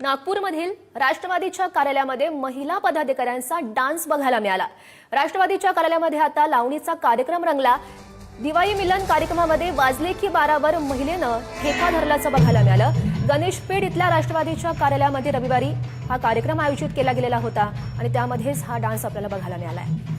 नागपूरमधील राष्ट्रवादीच्या कार्यालयामध्ये महिला पदाधिकाऱ्यांचा डान्स बघायला मिळाला। राष्ट्रवादीच्या कार्यालयामध्ये आता लावणीचा कार्यक्रम रंगला। दिवाळी मिलन कार्यक्रमामध्ये वाजले की 12वर महिलेनं ठेका धरल्याचं बघायला मिळालं। गणेशपेठ इथल्या राष्ट्रवादीच्या कार्यालयामध्ये रविवारी हा कार्यक्रम आयोजित केला गेलेला होता आणि त्यामध्येच हा डान्स आपल्याला बघायला मिळालाय।